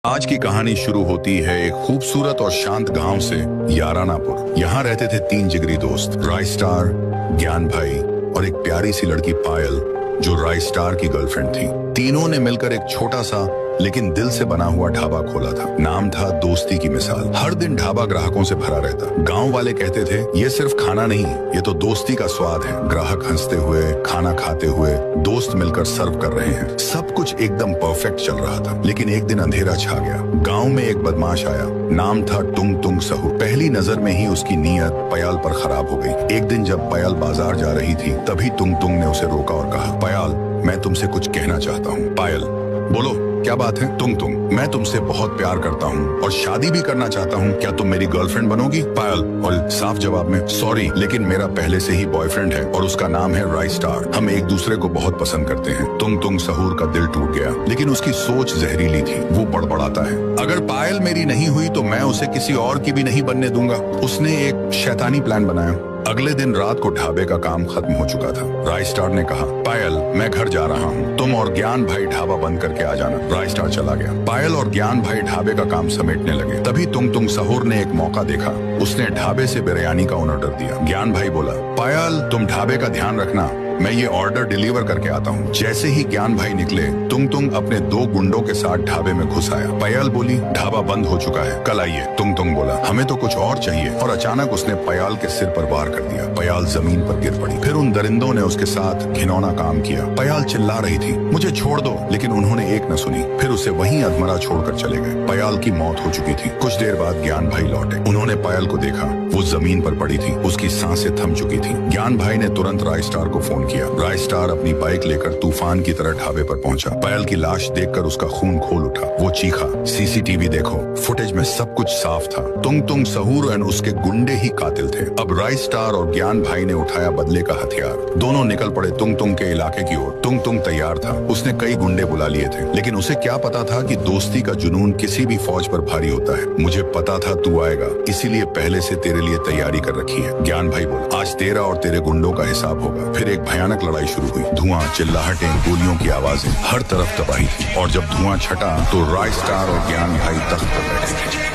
आज की कहानी शुरू होती है एक खूबसूरत और शांत गांव से, यारानापुर। यहाँ रहते थे तीन जिगरी दोस्त, राय स्टार, ज्ञान भाई और एक प्यारी सी लड़की पायल, जो राय स्टार की गर्लफ्रेंड थी। तीनों ने मिलकर एक छोटा सा लेकिन दिल से बना हुआ ढाबा खोला था। नाम था दोस्ती की मिसाल। हर दिन ढाबा ग्राहकों से भरा रहता। गांव वाले कहते थे, ये सिर्फ खाना नहीं, ये तो दोस्ती का स्वाद है। ग्राहक हंसते हुए, खाना खाते हुए, दोस्त मिलकर सर्व कर रहे हैं। सब कुछ एकदम परफेक्ट चल रहा था। लेकिन एक दिन अंधेरा छा गया। गांव में एक बदमाश आया। नाम था टुंग टुंग सहूर। पहली नजर में ही उसकी नीयत पयाल पर खराब हो गई। एक दिन जब पयाल बाजार जा रही थी, तभी टुंग टुंग ने उसे रोका और कहा, पयाल, मैं तुमसे कुछ कहना चाहता हूँ। पायल, बोलो, क्या बात है? तुम मैं तुमसे बहुत प्यार करता हूँ और शादी भी करना चाहता हूँ। क्या तुम मेरी गर्लफ्रेंड बनोगी? पायल और साफ जवाब में, सॉरी, लेकिन मेरा पहले से ही बॉयफ्रेंड है और उसका नाम है राय स्टार। हम एक दूसरे को बहुत पसंद करते हैं। तुम सहूर का दिल टूट गया, लेकिन उसकी सोच जहरीली थी। वो बड़बड़ाता है, अगर पायल मेरी नहीं हुई तो मैं उसे किसी और की भी नहीं बनने दूंगा। उसने एक शैतानी प्लान बनाया। अगले दिन रात को ढाबे का काम खत्म हो चुका था। राय स्टार ने कहा, पायल, मैं घर जा रहा हूँ, तुम और ज्ञान भाई ढाबा बंद करके आ जाना। राय स्टार चला गया। पायल और ज्ञान भाई ढाबे का काम समेटने लगे। तभी तुम सहूर ने एक मौका देखा। उसने ढाबे से बिरयानी का ऑर्डर दिया। ज्ञान भाई बोला, पायल, तुम ढाबे का ध्यान रखना, मैं ये ऑर्डर डिलीवर करके आता हूँ। जैसे ही ज्ञान भाई निकले, तुम अपने दो गुंडों के साथ ढाबे में घुस आया। पयाल बोली, ढाबा बंद हो चुका है, कल आइए। तुम बोला, हमें तो कुछ और चाहिए। और अचानक उसने पयाल के सिर पर वार कर दिया। पयाल जमीन पर गिर पड़ी। फिर उन दरिंदों ने उसके साथ घिनौना काम किया। पयाल चिल्ला रही थी, मुझे छोड़ दो, लेकिन उन्होंने एक न सुनी। फिर उसे वहीं अधमरा छोड़कर चले गए। पयाल की मौत हो चुकी थी। कुछ देर बाद ज्ञान भाई लौटे। उन्होंने पयाल को देखा, वो जमीन पर पड़ी थी, उसकी सांसें थम चुकी थी। ज्ञान भाई ने तुरंत राय स्टार को फोन किया। राय स्टार अपनी बाइक लेकर तूफान की तरह ढाबे पर पहुंचा। पयाल की लाश देखकर उसका खून खोल उठा। वो चीखा, सीसीटीवी देखो, फुटेज में सब कुछ साफ था। तुम सहूर और उसके गुंडे ही कातिल थे। अब राय स्टार और ज्ञान भाई ने उठाया बदले का हथियार। दोनों निकल पड़े तुम के इलाके की ओर। तुम तैयार था। उसने कई गुंडे बुला लिए थे, लेकिन उसे क्या पता था कि दोस्ती का जुनून किसी भी फौज पर भारी होता है। मुझे पता था तू आएगा, इसीलिए पहले से तेरे लिए तैयारी कर रखी है। ज्ञान भाई बोला, आज तेरा और तेरे गुंडों का हिसाब होगा। फिर एक भयानक लड़ाई शुरू हुई। धुआं, चिल्लाहटें, गोलियों की आवाजें, हर तरफ तबाही थी। और जब धुआं छटा तो राय स्टार और ज्ञान भाई तख्त पर बैठे थे।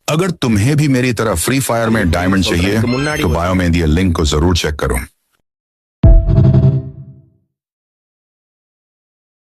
अगर तुम्हें भी मेरी तरह फ्री फायर में डायमंड चाहिए तो बायो में दिए लिंक को जरूर चेक करो।